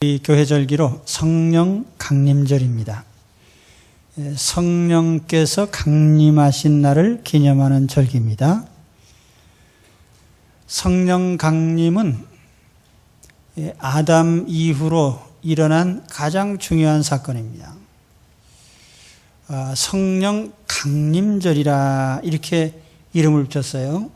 이 교회절기로 성령 강림절입니다. 성령께서 강림하신 날을 기념하는 절기입니다. 성령 강림은 아담 이후로 일어난 가장 중요한 사건입니다. 성령 강림절이라 이렇게 이름을 붙였어요.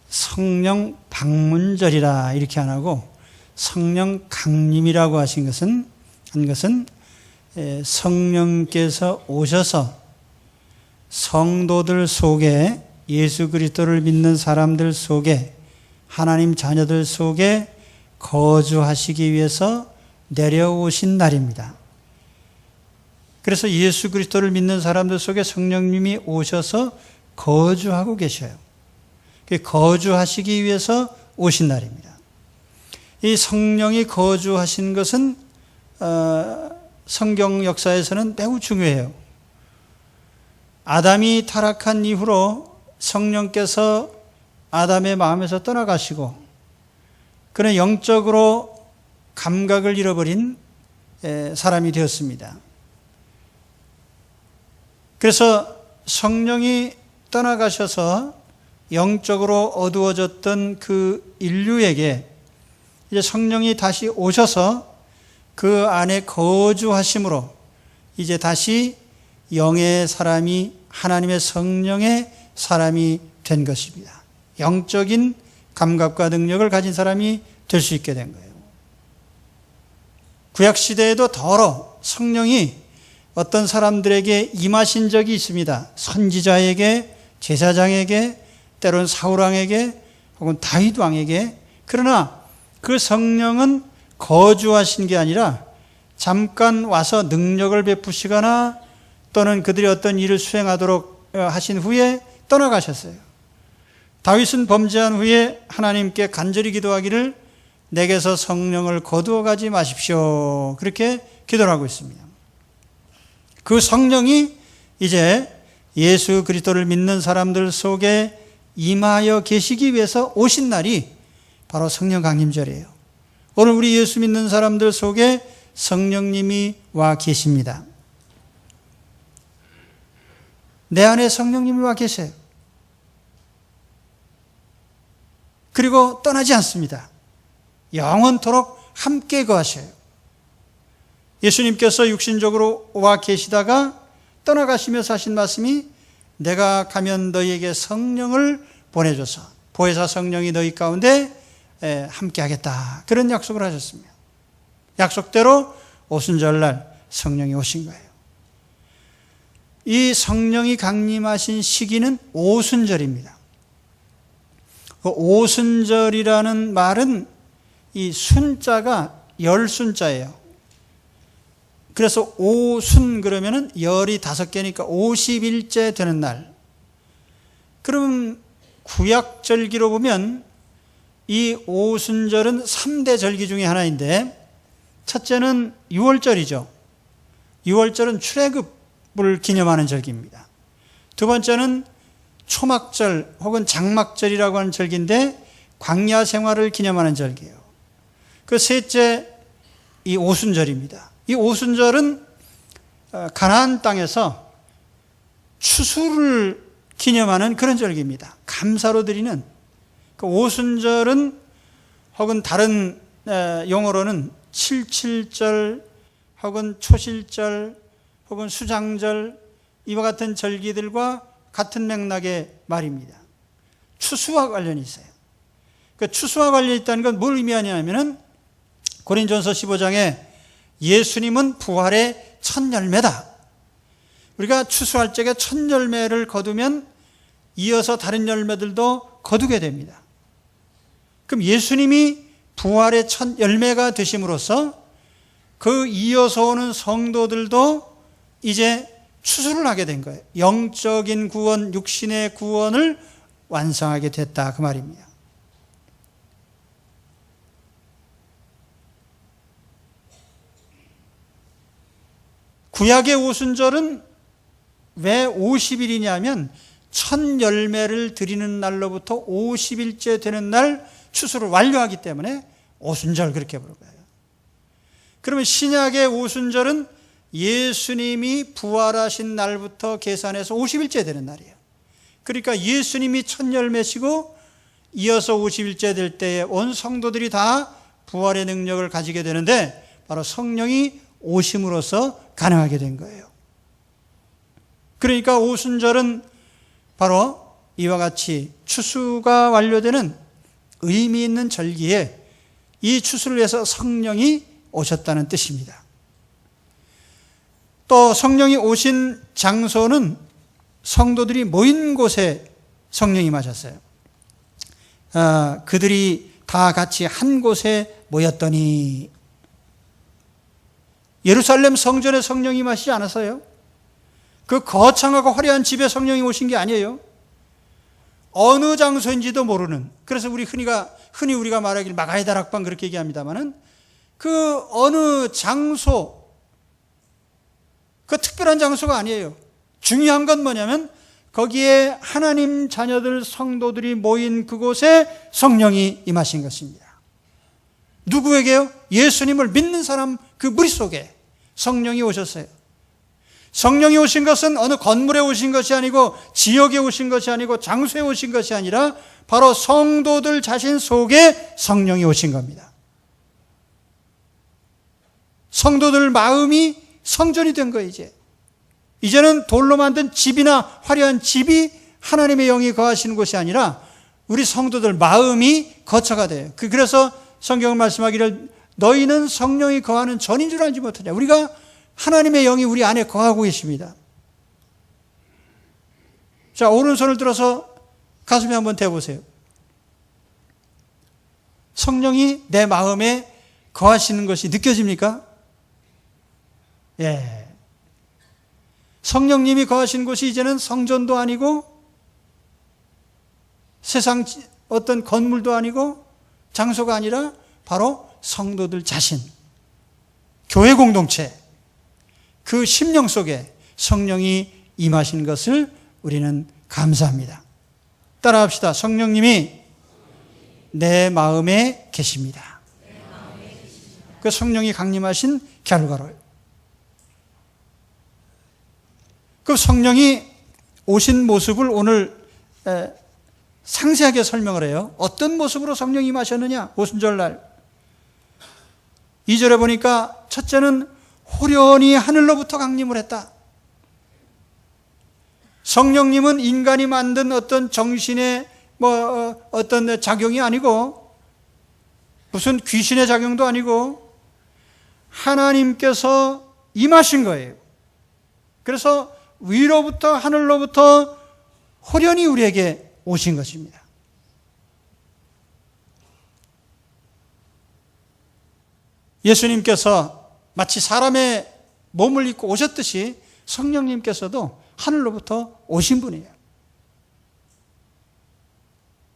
성령 방문절이라 이렇게 안 하고 성령 강림이라고 한 것은 성령께서 오셔서 성도들 속에, 예수 그리스도를 믿는 사람들 속에, 하나님 자녀들 속에 거주하시기 위해서 내려오신 날입니다. 그래서 예수 그리스도를 믿는 사람들 속에 성령님이 오셔서 거주하고 계셔요. 거주하시기 위해서 오신 날입니다. 이 성령이 거주하신 것은 성경 역사에서는 매우 중요해요. 아담이 타락한 이후로 성령께서 아담의 마음에서 떠나가시고 그는 영적으로 감각을 잃어버린 사람이 되었습니다. 그래서 성령이 떠나가셔서 영적으로 어두워졌던 그 인류에게 이제 성령이 다시 오셔서 그 안에 거주하심으로 이제 다시 영의 사람이, 하나님의 성령의 사람이 된 것입니다. 영적인 감각과 능력을 가진 사람이 될 수 있게 된 거예요. 구약시대에도 더러 성령이 어떤 사람들에게 임하신 적이 있습니다. 선지자에게, 제사장에게, 때로는 사울왕에게, 혹은 다윗왕에게. 그러나 그 성령은 거주하신 게 아니라 잠깐 와서 능력을 베푸시거나 또는 그들이 어떤 일을 수행하도록 하신 후에 떠나가셨어요. 다윗은 범죄한 후에 하나님께 간절히 기도하기를 내게서 성령을 거두어 가지 마십시오. 그렇게 기도를 하고 있습니다. 그 성령이 이제 예수 그리스도를 믿는 사람들 속에 임하여 계시기 위해서 오신 날이 바로 성령 강림절이에요. 오늘 우리 예수 믿는 사람들 속에 성령님이 와 계십니다. 내 안에 성령님이 와 계세요. 그리고 떠나지 않습니다. 영원토록 함께 거하셔요. 예수님께서 육신적으로 와 계시다가 떠나가시면서 하신 말씀이 내가 가면 너희에게 성령을 보내줘서 보혜사 성령이 너희 가운데 함께 하겠다. 그런 약속을 하셨습니다. 약속대로 오순절날 성령이 오신 거예요. 이 성령이 강림하신 시기는 오순절입니다. 그 오순절이라는 말은 이 순자가 열순자예요. 그래서 오순 그러면은 열이 5개니까 50일째 되는 날. 그럼 구약절기로 보면 이 오순절은 3대 절기 중에 하나인데 첫째는 6월절이죠. 6월절은 출애굽을 기념하는 절기입니다. 두 번째는 초막절 혹은 장막절이라고 하는 절기인데 광야 생활을 기념하는 절기예요. 그 셋째 이 오순절입니다. 이 오순절은 가나안 땅에서 추수를 기념하는 그런 절기입니다. 감사로 드리는 그 오순절은 혹은 다른 용어로는 칠칠절 혹은 초실절 혹은 수장절 이와 같은 절기들과 같은 맥락의 말입니다. 추수와 관련이 있어요. 그 추수와 관련이 있다는 건 뭘 의미하냐면은 고린전서 15장에 예수님은 부활의 첫 열매다. 우리가 추수할 적에 첫 열매를 거두면 이어서 다른 열매들도 거두게 됩니다. 그럼 예수님이 부활의 첫 열매가 되심으로써 그 이어서 오는 성도들도 이제 추수를 하게 된 거예요. 영적인 구원, 육신의 구원을 완성하게 됐다 그 말입니다. 구약의 오순절은 왜 50일이냐면 첫 열매를 드리는 날로부터 50일째 되는 날 추수를 완료하기 때문에 오순절 그렇게 부른 거예요. 그러면 신약의 오순절은 예수님이 부활하신 날부터 계산해서 50일째 되는 날이에요. 그러니까 예수님이 첫 열매시고 이어서 50일째 될 때에 온 성도들이 다 부활의 능력을 가지게 되는데 바로 성령이 오심으로써 가능하게 된 거예요. 그러니까 오순절은 바로 이와 같이 추수가 완료되는 의미 있는 절기에 이 추수를 위해서 성령이 오셨다는 뜻입니다. 또 성령이 오신 장소는 성도들이 모인 곳에 성령이 임하셨어요. 그들이 다 같이 한 곳에 모였더니, 예루살렘 성전에 성령이 임하시지 않았어요? 그 거창하고 화려한 집에 성령이 오신 게 아니에요. 어느 장소인지도 모르는, 그래서 흔히 우리가 말하길 마가의 다락방 그렇게 얘기합니다만은, 그 어느 장소, 그 특별한 장소가 아니에요. 중요한 건 뭐냐면 거기에 하나님 자녀들 성도들이 모인 그곳에 성령이 임하신 것입니다. 누구에게요? 예수님을 믿는 사람 그 무리 속에 성령이 오셨어요. 성령이 오신 것은 어느 건물에 오신 것이 아니고 지역에 오신 것이 아니고 장소에 오신 것이 아니라 바로 성도들 자신 속에 성령이 오신 겁니다. 성도들 마음이 성전이 된 거예요. 이제는 돌로 만든 집이나 화려한 집이 하나님의 영이 거하시는 곳이 아니라 우리 성도들 마음이 거처가 돼요. 그래서 성경은 말씀하기를 너희는 성령이 거하는 전인 줄 알지 못하냐. 우리가 하나님의 영이 우리 안에 거하고 계십니다. 자, 오른손을 들어서 가슴에 한번 대보세요. 성령이 내 마음에 거하시는 것이 느껴집니까? 예. 성령님이 거하시는 곳이 이제는 성전도 아니고 세상 어떤 건물도 아니고 장소가 아니라 바로 성도들 자신, 교회 공동체, 그 심령 속에 성령이 임하신 것을 우리는 감사합니다. 따라합시다. 성령님이 내 마음에 계십니다. 그 성령이 강림하신 결과로요. 그 성령이 오신 모습을 오늘 상세하게 설명을 해요. 어떤 모습으로 성령이 임하셨느냐? 오순절날 2절에 보니까 첫째는 호련히 하늘로부터 강림을 했다. 성령님은 인간이 만든 어떤 정신의 어떤 작용이 아니고 무슨 귀신의 작용도 아니고 하나님께서 임하신 거예요. 그래서 위로부터 하늘로부터 호련히 우리에게 오신 것입니다. 예수님께서 마치 사람의 몸을 입고 오셨듯이 성령님께서도 하늘로부터 오신 분이에요.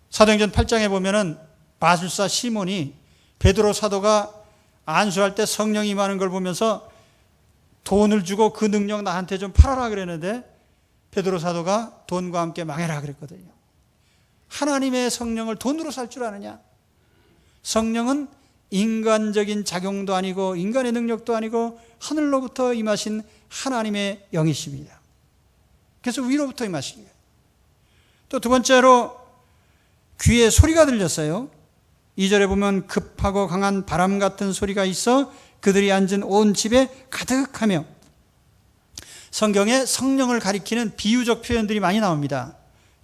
사도행전 8장에 보면은 마술사 시몬이 베드로 사도가 안수할 때 성령이 임하는 걸 보면서 돈을 주고 그 능력 나한테 좀 팔아라 그랬는데 베드로 사도가 돈과 함께 망해라 그랬거든요. 하나님의 성령을 돈으로 살 줄 아느냐? 성령은 인간적인 작용도 아니고 인간의 능력도 아니고 하늘로부터 임하신 하나님의 영이십니다. 그래서 위로부터 임하신 거예요. 또 두 번째로 귀에 소리가 들렸어요. 2절에 보면 급하고 강한 바람 같은 소리가 있어 그들이 앉은 온 집에 가득하며, 성경에 성령을 가리키는 비유적 표현들이 많이 나옵니다.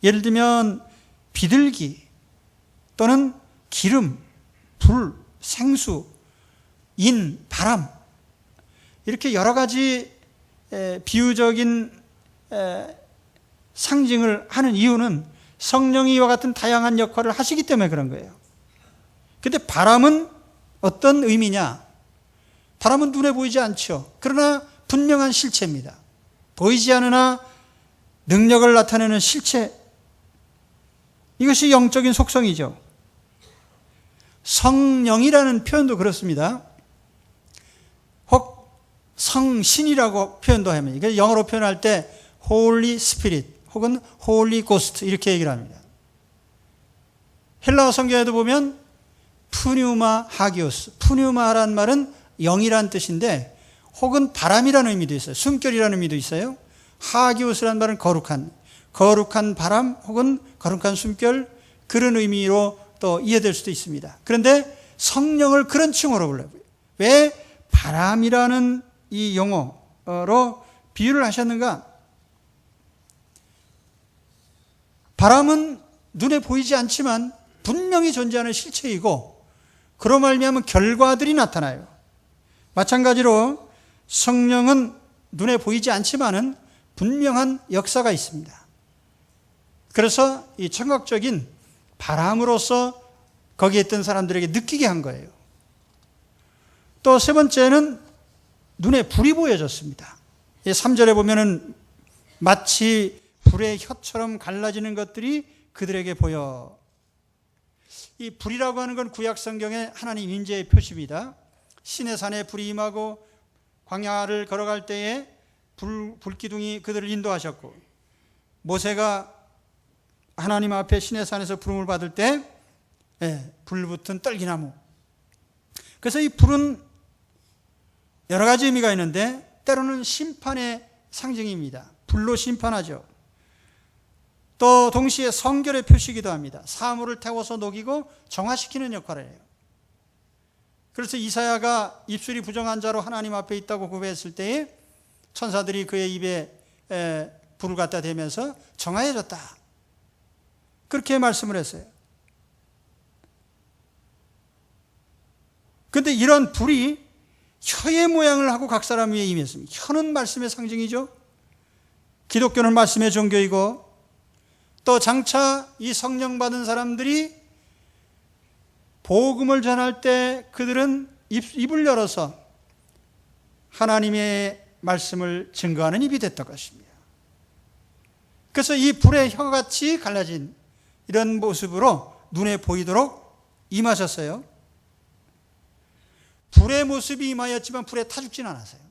예를 들면 비둘기 또는 기름, 불, 생수, 인, 바람, 이렇게 여러 가지 비유적인 상징을 하는 이유는 성령이 이와 같은 다양한 역할을 하시기 때문에 그런 거예요. 그런데 바람은 어떤 의미냐? 바람은 눈에 보이지 않죠. 그러나 분명한 실체입니다. 보이지 않으나 능력을 나타내는 실체, 이것이 영적인 속성이죠. 성령이라는 표현도 그렇습니다. 혹 성신이라고 표현도 합니다. 이게 영어로 표현할 때 Holy Spirit 혹은 Holy Ghost 이렇게 얘기를 합니다. 헬라어 성경에도 보면 푸뉴마 하기오스, 푸뉴마라는 말은 영이란 뜻인데 혹은 바람이라는 의미도 있어요. 숨결이라는 의미도 있어요. 하기오스라는 말은 거룩한 바람 혹은 거룩한 숨결, 그런 의미로 또 이해될 수도 있습니다. 그런데 성령을 그런 칭호로 불러요. 왜 바람이라는 이 용어로 비유를 하셨는가? 바람은 눈에 보이지 않지만 분명히 존재하는 실체이고 그로 말미암은 결과들이 나타나요. 마찬가지로 성령은 눈에 보이지 않지만은 분명한 역사가 있습니다. 그래서 이 청각적인 바람으로서 거기에 있던 사람들에게 느끼게 한 거예요. 또 세 번째는 눈에 불이 보여졌습니다. 3절에 보면은 마치 불의 혀처럼 갈라지는 것들이 그들에게 보여. 이 불이라고 하는 건 구약 성경의 하나님 임재의 표시입니다. 시내산에 불이 임하고 광야를 걸어갈 때에 불기둥이 그들을 인도하셨고, 모세가 하나님 앞에 시내산에서 부름을 받을 때 불붙은 떨기나무. 그래서 이 불은 여러 가지 의미가 있는데 때로는 심판의 상징입니다. 불로 심판하죠. 또 동시에 성결의 표시이기도 합니다. 사물을 태워서 녹이고 정화시키는 역할을 해요. 그래서 이사야가 입술이 부정한 자로 하나님 앞에 있다고 고백했을 때에 천사들이 그의 입에 불을 갖다 대면서 정화해줬다, 그렇게 말씀을 했어요. 그런데 이런 불이 혀의 모양을 하고 각 사람 위에 임했습니다. 혀는 말씀의 상징이죠. 기독교는 말씀의 종교이고, 또 장차 이 성령 받은 사람들이 복음을 전할 때 그들은 입을 열어서 하나님의 말씀을 증거하는 입이 됐던 것입니다. 그래서 이 불의 혀같이 갈라진 이런 모습으로 눈에 보이도록 임하셨어요. 불의 모습이 임하였지만 불에 타 죽진 않았어요.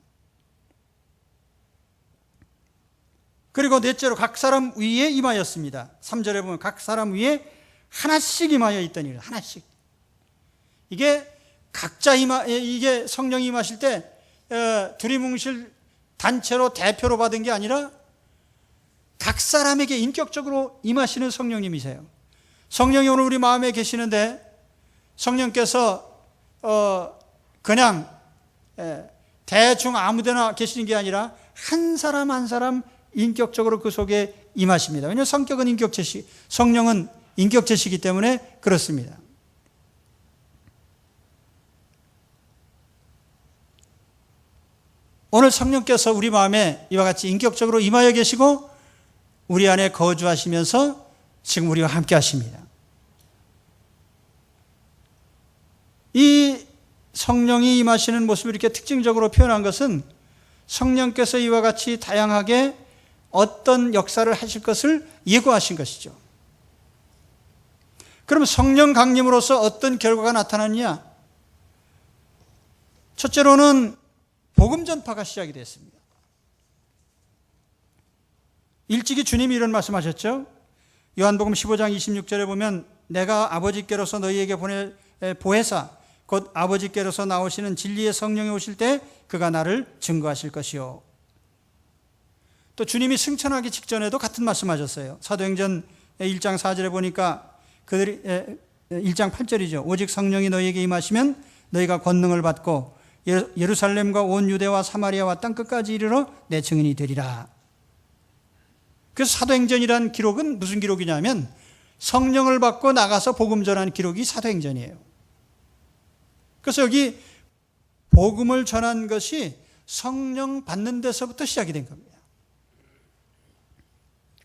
그리고 넷째로 각 사람 위에 임하였습니다. 3절에 보면 각 사람 위에 하나씩 임하여 있더니, 하나씩. 이게 각자 이게 성령이 임하실 때 두리뭉실 단체로 대표로 받은 게 아니라 각 사람에게 인격적으로 임하시는 성령님이세요. 성령이 오늘 우리 마음에 계시는데 성령께서 그냥 대충 아무데나 계시는 게 아니라 한 사람 한 사람 인격적으로 그 속에 임하십니다. 왜냐하면 성령은 인격체시기 때문에 그렇습니다. 오늘 성령께서 우리 마음에 이와 같이 인격적으로 임하여 계시고 우리 안에 거주하시면서 지금 우리와 함께 하십니다. 이 성령이 임하시는 모습을 이렇게 특징적으로 표현한 것은 성령께서 이와 같이 다양하게 어떤 역사를 하실 것을 예고하신 것이죠. 그럼 성령 강림으로서 어떤 결과가 나타났냐? 첫째로는 복음 전파가 시작이 됐습니다. 일찍이 주님이 이런 말씀하셨죠. 요한복음 15장 26절에 보면 내가 아버지께로서 너희에게 보혜사 곧 아버지께로서 나오시는 진리의 성령이 오실 때 그가 나를 증거하실 것이요. 또 주님이 승천하기 직전에도 같은 말씀하셨어요. 사도행전 1장 4절에 보니까 그들이 1장 8절이죠. 오직 성령이 너희에게 임하시면 너희가 권능을 받고 예루살렘과 온 유대와 사마리아와 땅끝까지 이르러 내 증인이 되리라. 그래서 사도행전이란 기록은 무슨 기록이냐면 성령을 받고 나가서 복음 전한 기록이 사도행전이에요. 그래서 여기 복음을 전한 것이 성령 받는 데서부터 시작이 된 겁니다.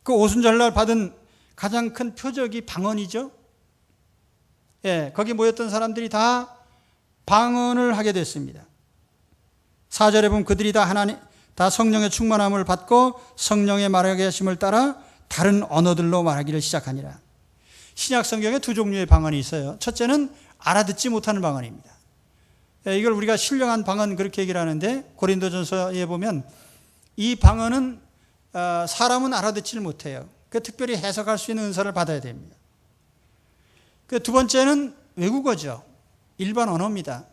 그 오순절날 받은 가장 큰 표적이 방언이죠. 거기 모였던 사람들이 다 방언을 하게 됐습니다. 4절에 보면 그들이 다 성령의 충만함을 받고 성령의 말하게 하심을 따라 다른 언어들로 말하기를 시작하니라. 신약 성경에 두 종류의 방언이 있어요. 첫째는 알아듣지 못하는 방언입니다. 이걸 우리가 신령한 방언 그렇게 얘기를 하는데 고린도전서에 보면 이 방언은 사람은 알아듣지를 못해요. 특별히 해석할 수 있는 은사를 받아야 됩니다. 두 번째는 외국어죠. 일반 언어입니다.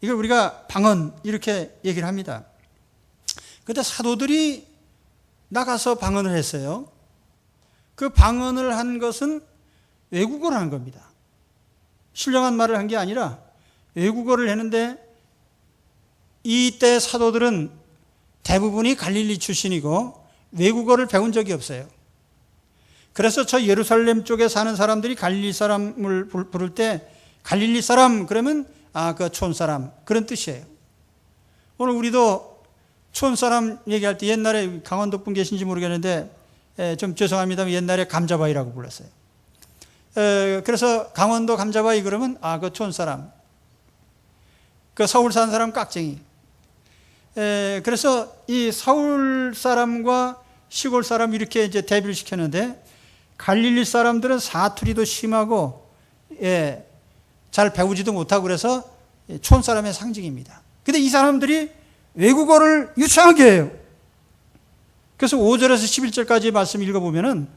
이걸 우리가 방언 이렇게 얘기를 합니다. 그런데 사도들이 나가서 방언을 했어요. 그 방언을 한 것은 외국어를 한 겁니다. 신령한 말을 한 게 아니라 외국어를 했는데, 이때 사도들은 대부분이 갈릴리 출신이고 외국어를 배운 적이 없어요. 그래서 저 예루살렘 쪽에 사는 사람들이 갈릴리 사람을 부를 때 갈릴리 사람 그러면 그 촌사람 그런 뜻이에요. 오늘 우리도 촌사람 얘기할 때, 옛날에 강원도 분 계신지 모르겠는데 좀 죄송합니다. 옛날에 감자바위라고 불렀어요. 그래서 강원도 감자바위 그러면 그 촌사람, 그 서울 사는 사람 깍쟁이. 그래서 이 서울 사람과 시골 사람 이렇게 이제 대비를 시켰는데, 갈릴리 사람들은 사투리도 심하고 잘 배우지도 못하고 그래서 촌 사람의 상징입니다. 근데 이 사람들이 외국어를 유창하게 해요. 그래서 5절에서 11절까지 말씀 읽어보면은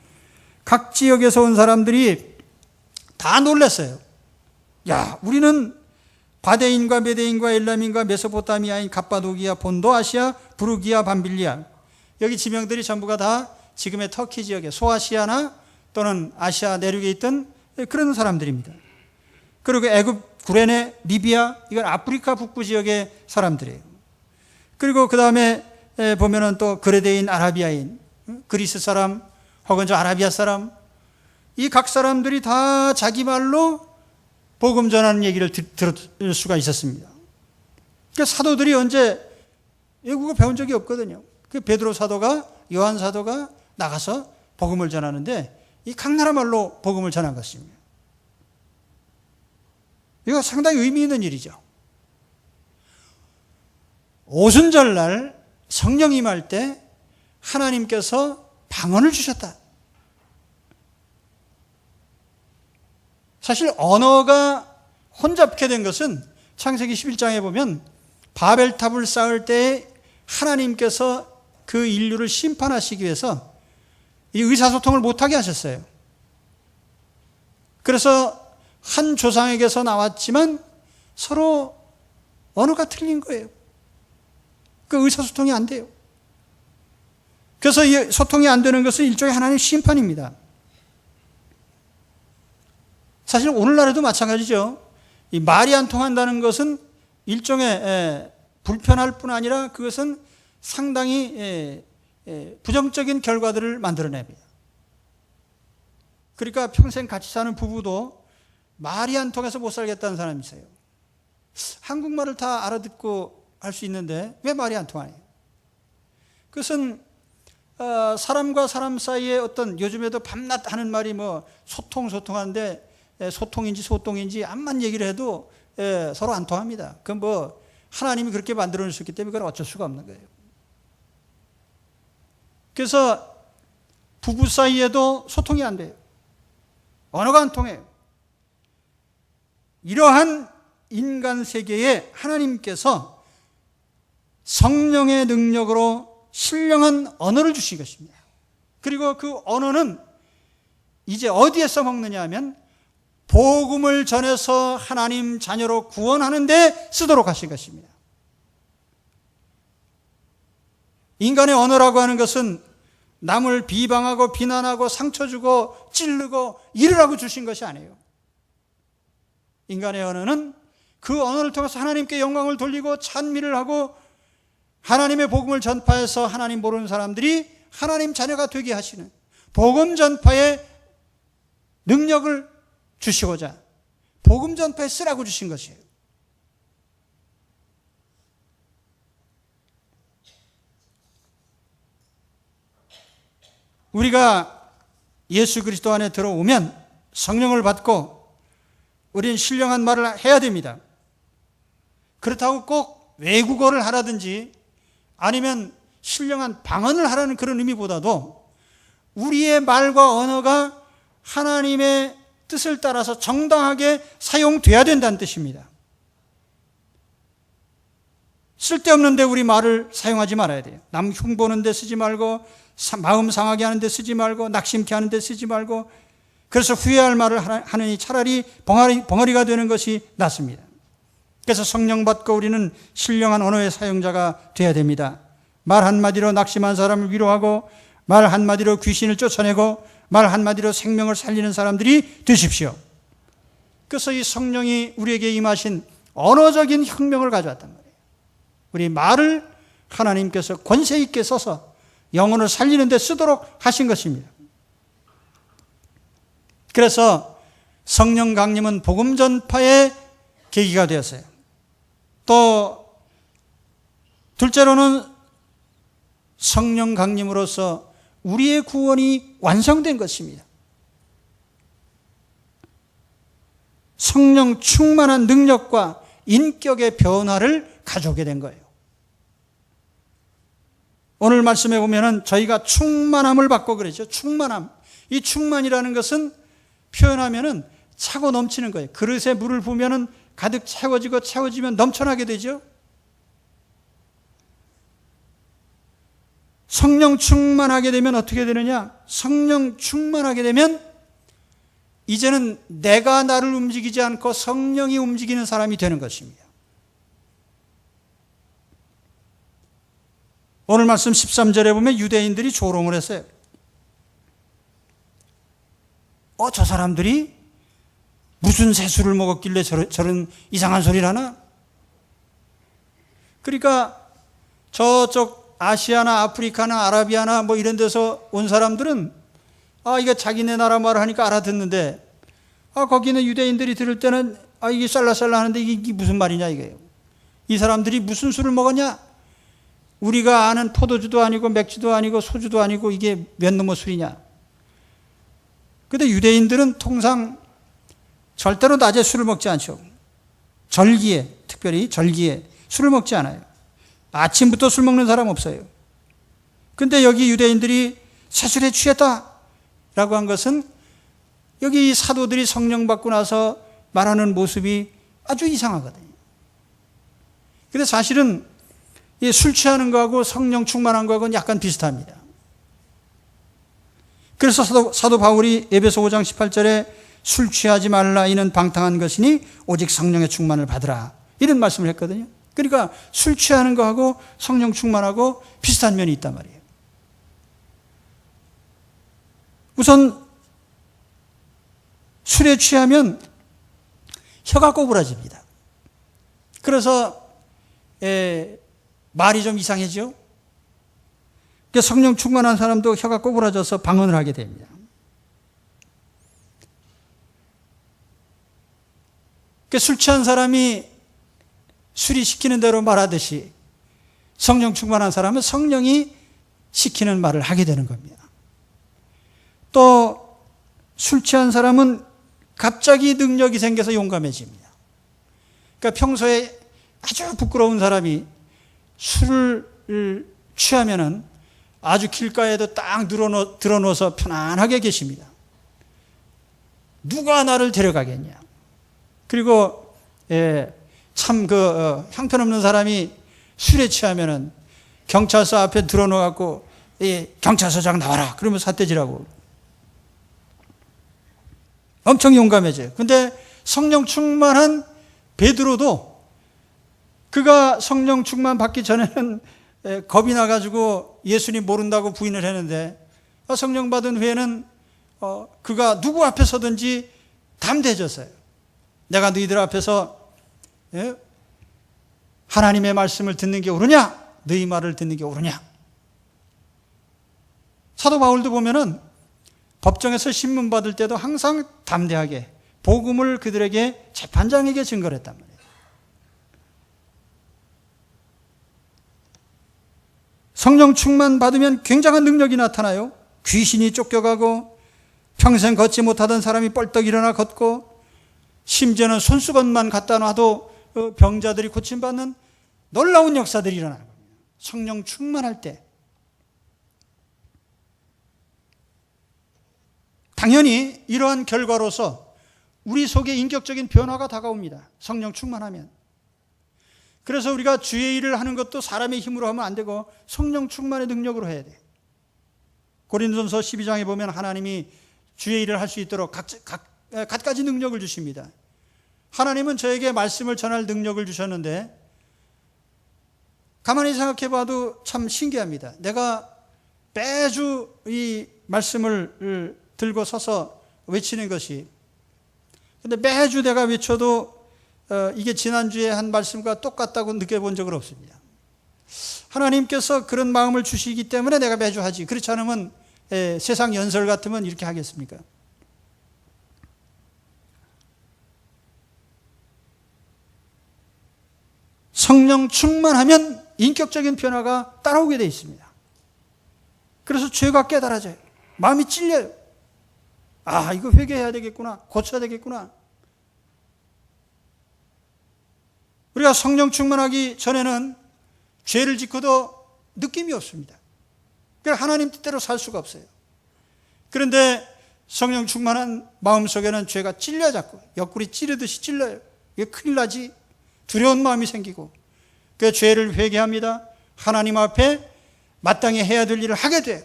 각 지역에서 온 사람들이 다 놀랐어요. 야, 우리는 바데인과 메데인과 엘람인과 메소포타미아인 갑바도기아, 본도 아시아, 부르기아, 밤빌리아, 여기 지명들이 전부가 다 지금의 터키 지역에 소아시아나 또는 아시아 내륙에 있던 그런 사람들입니다. 그리고 애굽, 구레네, 리비아, 이건 아프리카 북부 지역의 사람들이에요. 그리고 그 다음에 보면은 또 그레데인, 아라비아인, 그리스 사람 혹은 저 아라비아 사람, 이 각 사람들이 다 자기 말로 복음 전하는 얘기를 들을 수가 있었습니다. 그 사도들이 언제 외국어 배운 적이 없거든요. 그 베드로 사도가, 요한 사도가 나가서 복음을 전하는데 이 각 나라 말로 복음을 전한 것입니다. 이거 상당히 의미 있는 일이죠. 오순절날 성령 임할 때 하나님께서 방언을 주셨다. 사실 언어가 혼잡게 된 것은 창세기 11장에 보면 바벨탑을 쌓을 때 하나님께서 그 인류를 심판하시기 위해서 이 의사소통을 못하게 하셨어요. 그래서 한 조상에게서 나왔지만 서로 언어가 틀린 거예요. 그 의사소통이 안 돼요. 그래서 이 소통이 안 되는 것은 일종의 하나님의 심판입니다. 사실 오늘날에도 마찬가지죠. 이 말이 안 통한다는 것은 일종의 불편할 뿐 아니라 그것은 상당히 부정적인 결과들을 만들어냅니다. 그러니까 평생 같이 사는 부부도 말이 안 통해서 못 살겠다는 사람이 있어요. 한국말을 다 알아듣고 할 수 있는데 왜 말이 안 통하냐? 그것은 사람과 사람 사이에 어떤, 요즘에도 밤낮 하는 말이 뭐 소통하는데 소통인지 소똥인지 암만 얘기를 해도 서로 안 통합니다. 그건 뭐 하나님이 그렇게 만들어 놓으셨기 때문에 그건 어쩔 수가 없는 거예요. 그래서 부부 사이에도 소통이 안 돼요. 언어가 안 통해요. 이러한 인간 세계에 하나님께서 성령의 능력으로 신령한 언어를 주신 것입니다. 그리고 그 언어는 이제 어디에 써먹느냐 하면 복음을 전해서 하나님 자녀로 구원하는 데 쓰도록 하신 것입니다. 인간의 언어라고 하는 것은 남을 비방하고 비난하고 상처 주고 찌르고 이르라고 주신 것이 아니에요. 인간의 언어는 그 언어를 통해서 하나님께 영광을 돌리고 찬미를 하고 하나님의 복음을 전파해서 하나님 모르는 사람들이 하나님 자녀가 되게 하시는 복음 전파의 능력을 주시고자 복음 전파에 쓰라고 주신 것이에요. 우리가 예수 그리스도 안에 들어오면 성령을 받고 우리는 신령한 말을 해야 됩니다. 그렇다고 꼭 외국어를 하라든지 아니면 신령한 방언을 하라는 그런 의미보다도 우리의 말과 언어가 하나님의 뜻을 따라서 정당하게 사용돼야 된다는 뜻입니다. 쓸데없는 데 우리 말을 사용하지 말아야 돼요. 남 흉보는 데 쓰지 말고 마음 상하게 하는 데 쓰지 말고 낙심케 하는 데 쓰지 말고, 그래서 후회할 말을 하느니 차라리 벙어리가 되는 것이 낫습니다. 그래서 성령 받고 우리는 신령한 언어의 사용자가 되어야 됩니다. 말 한마디로 낙심한 사람을 위로하고, 말 한마디로 귀신을 쫓아내고, 말 한마디로 생명을 살리는 사람들이 되십시오. 그래서 이 성령이 우리에게 임하신 언어적인 혁명을 가져왔단 말이에요. 우리 말을 하나님께서 권세 있게 써서 영혼을 살리는 데 쓰도록 하신 것입니다. 그래서 성령 강림은 복음 전파의 계기가 되었어요. 또 둘째로는 성령 강림으로써 우리의 구원이 완성된 것입니다. 성령 충만한 능력과 인격의 변화를 가져오게 된 거예요. 오늘 말씀에 보면은 저희가 충만함을 받고 그랬죠. 충만함. 이 충만이라는 것은 표현하면은 차고 넘치는 거예요. 그릇에 물을 부으면은 가득 채워지고 채워지면 넘쳐나게 되죠. 성령 충만하게 되면 어떻게 되느냐? 성령 충만하게 되면 이제는 내가 나를 움직이지 않고 성령이 움직이는 사람이 되는 것입니다. 오늘 말씀 13절에 보면 유대인들이 조롱을 했어요. 저 사람들이 무슨 새술을 먹었길래 저런 이상한 소리를 하나? 그러니까 저쪽 아시아나 아프리카나 아라비아나 뭐 이런 데서 온 사람들은 이게 자기네 나라 말을 하니까 알아듣는데, 거기는 유대인들이 들을 때는 이게 쌀라쌀라 하는데 이게 무슨 말이냐 이거예요. 이 사람들이 무슨 술을 먹었냐? 우리가 아는 포도주도 아니고 맥주도 아니고 소주도 아니고 이게 몇 놈의 술이냐? 근데 유대인들은 통상 절대로 낮에 술을 먹지 않죠. 절기에, 특별히 절기에 술을 먹지 않아요. 아침부터 술 먹는 사람 없어요. 근데 여기 유대인들이 새술에 취했다라고 한 것은 여기 사도들이 성령 받고 나서 말하는 모습이 아주 이상하거든요. 근데 사실은 술 취하는 거하고 성령 충만한 거하고는 약간 비슷합니다. 그래서 사도 바울이 에베소 5장 18절에 술 취하지 말라, 이는 방탕한 것이니 오직 성령의 충만을 받으라, 이런 말씀을 했거든요. 그러니까 술 취하는 거하고 성령 충만하고 비슷한 면이 있단 말이에요. 우선 술에 취하면 혀가 꼬부라집니다. 그래서 말이 좀 이상해지죠. 성령 충만한 사람도 혀가 꼬부라져서 방언을 하게 됩니다. 술 취한 사람이 술이 시키는 대로 말하듯이 성령 충만한 사람은 성령이 시키는 말을 하게 되는 겁니다. 또 술 취한 사람은 갑자기 능력이 생겨서 용감해집니다. 그러니까 평소에 아주 부끄러운 사람이 술을 취하면은 아주 길가에도 딱 들어놓아서 편안하게 계십니다. 누가 나를 데려가겠냐. 그리고 참 형편없는 사람이 술에 취하면은 경찰서 앞에 들어놓아갖고 경찰서장 나와라 그러면 삿대질하고 엄청 용감해져요. 근데 성령 충만한 베드로도 그가 성령 충만 받기 전에는 겁이 나가지고 예수님 모른다고 부인을 했는데, 성령 받은 후에는 그가 누구 앞에 서든지 담대해졌어요. 내가 너희들 앞에서 하나님의 말씀을 듣는 게 옳으냐? 너희 말을 듣는 게 옳으냐? 사도 바울도 보면은 법정에서 신문 받을 때도 항상 담대하게 복음을 그들에게 재판장에게 증거를 했단 말이에요. 성령 충만 받으면 굉장한 능력이 나타나요. 귀신이 쫓겨가고 평생 걷지 못하던 사람이 뻘떡 일어나 걷고, 심지어는 손수건만 갖다 놔도 병자들이 고침받는 놀라운 역사들이 일어나는 겁니다. 성령 충만할 때. 당연히 이러한 결과로서 우리 속에 인격적인 변화가 다가옵니다. 성령 충만하면. 그래서 우리가 주의 일을 하는 것도 사람의 힘으로 하면 안 되고 성령 충만의 능력으로 해야 돼. 고린도전서 12장에 보면 하나님이 주의 일을 할 수 있도록 갖가지 능력을 주십니다. 하나님은 저에게 말씀을 전할 능력을 주셨는데 가만히 생각해 봐도 참 신기합니다. 내가 매주 이 말씀을 들고 서서 외치는 것이, 근데 매주 내가 외쳐도 이게 지난주에 한 말씀과 똑같다고 느껴본 적은 없습니다. 하나님께서 그런 마음을 주시기 때문에 내가 매주 하지. 그렇지 않으면 세상 연설 같으면 이렇게 하겠습니까? 성령 충만하면 인격적인 변화가 따라오게 되어 있습니다. 그래서 죄가 깨달아져요. 마음이 찔려요. 아, 이거 회개해야 되겠구나. 고쳐야 되겠구나. 우리가 성령 충만하기 전에는 죄를 짓고도 느낌이 없습니다. 그러니까 하나님 뜻대로 살 수가 없어요. 그런데 성령 충만한 마음속에는 죄가 찔려 자꾸 옆구리 찌르듯이 찔려요. 이게 큰일 나지. 두려운 마음이 생기고 그 죄를 회개합니다. 하나님 앞에 마땅히 해야 될 일을 하게 돼요.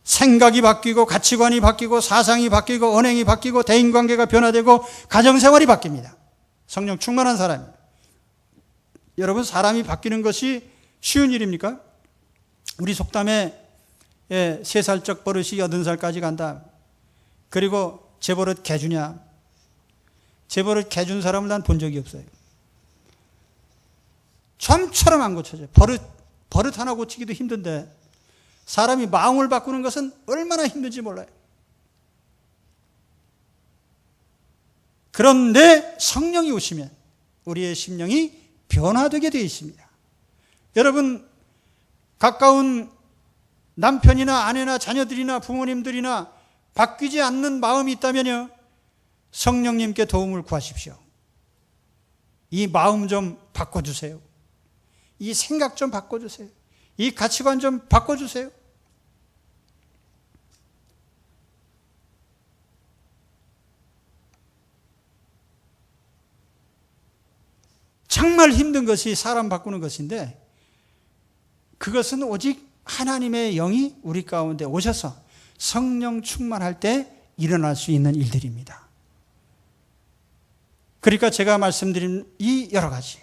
생각이 바뀌고 가치관이 바뀌고 사상이 바뀌고 언행이 바뀌고 대인관계가 변화되고 가정생활이 바뀝니다. 성령 충만한 사람입니다. 여러분, 사람이 바뀌는 것이 쉬운 일입니까? 우리 속담에 3살적 버릇이 80살까지 간다. 그리고 제 버릇 개주냐? 제 버릇 개준 사람을 난 본 적이 없어요. 좀처럼 안 고쳐져요. 버릇 하나 고치기도 힘든데 사람이 마음을 바꾸는 것은 얼마나 힘든지 몰라요. 그런데 성령이 오시면 우리의 심령이 변화되게 되어 있습니다. 여러분, 가까운 남편이나 아내나 자녀들이나 부모님들이나 바뀌지 않는 마음이 있다면요, 성령님께 도움을 구하십시오. 이 마음 좀 바꿔주세요. 이 생각 좀 바꿔주세요. 이 가치관 좀 바꿔주세요. 정말 힘든 것이 사람 바꾸는 것인데 그것은 오직 하나님의 영이 우리 가운데 오셔서 성령 충만할 때 일어날 수 있는 일들입니다. 그러니까 제가 말씀드린 이 여러 가지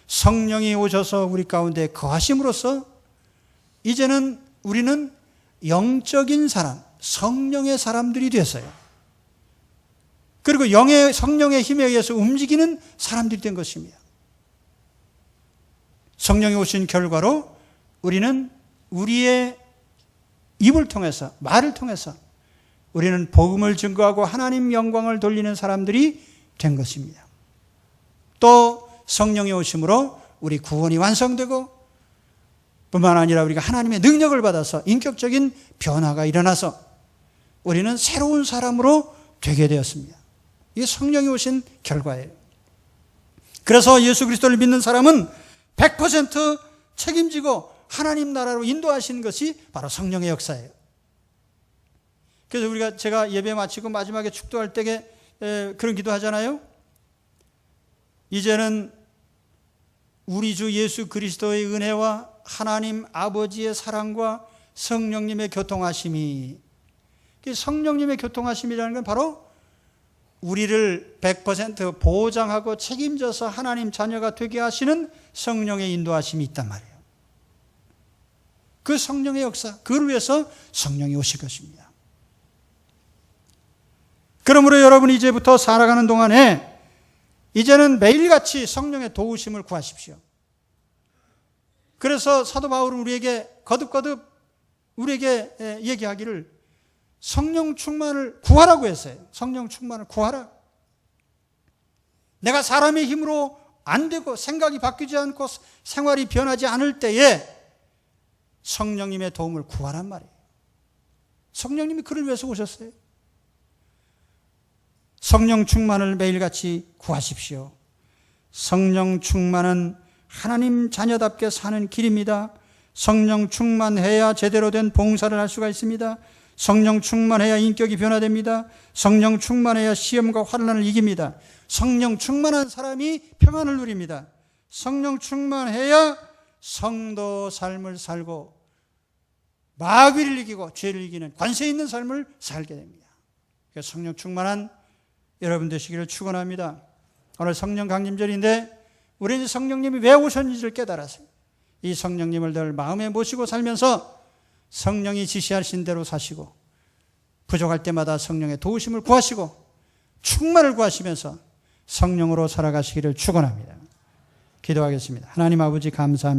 성령이 오셔서 우리 가운데 거하심으로써 이제는 우리는 영적인 사람, 성령의 사람들이 됐어요. 그리고 성령의 힘에 의해서 움직이는 사람들이 된 것입니다. 성령이 오신 결과로 우리는 우리의 입을 통해서, 말을 통해서 우리는 복음을 증거하고 하나님 영광을 돌리는 사람들이 된 것입니다. 또 성령이 오심으로 우리 구원이 완성되고 뿐만 아니라 우리가 하나님의 능력을 받아서 인격적인 변화가 일어나서 우리는 새로운 사람으로 되게 되었습니다. 이게 성령이 오신 결과예요. 그래서 예수 그리스도를 믿는 사람은 100% 책임지고 하나님 나라로 인도하시는 것이 바로 성령의 역사예요. 그래서 제가 예배 마치고 마지막에 축도할 때에 그런 기도 하잖아요. 이제는 우리 주 예수 그리스도의 은혜와 하나님 아버지의 사랑과 성령님의 교통하심이, 성령님의 교통하심이라는 건 바로 우리를 100% 보장하고 책임져서 하나님 자녀가 되게 하시는 성령의 인도하심이 있단 말이에요. 그 성령의 역사, 그걸 위해서 성령이 오실 것입니다. 그러므로 여러분이 이제부터 살아가는 동안에 이제는 매일같이 성령의 도우심을 구하십시오. 그래서 사도 바울은 우리에게 거듭거듭 우리에게 얘기하기를 성령 충만을 구하라고 했어요. 성령 충만을 구하라. 내가 사람의 힘으로 안 되고 생각이 바뀌지 않고 생활이 변하지 않을 때에 성령님의 도움을 구하란 말이에요. 성령님이 그를 위해서 오셨어요. 성령 충만을 매일같이 구하십시오. 성령 충만은 하나님 자녀답게 사는 길입니다. 성령 충만해야 제대로 된 봉사를 할 수가 있습니다. 성령 충만해야 인격이 변화됩니다. 성령 충만해야 시험과 환난을 이깁니다. 성령 충만한 사람이 평안을 누립니다. 성령 충만해야 성도 삶을 살고 마귀를 이기고 죄를 이기는 관세 있는 삶을 살게 됩니다. 성령 충만한 여러분 되시기를 축원합니다. 오늘 성령 강림절인데 우리는 성령님이 왜 오셨는지를 깨달아서 이 성령님을 늘 마음에 모시고 살면서 성령이 지시하신 대로 사시고 부족할 때마다 성령의 도우심을 구하시고 충만을 구하시면서 성령으로 살아가시기를 축원합니다. 기도하겠습니다. 하나님 아버지 감사합니다.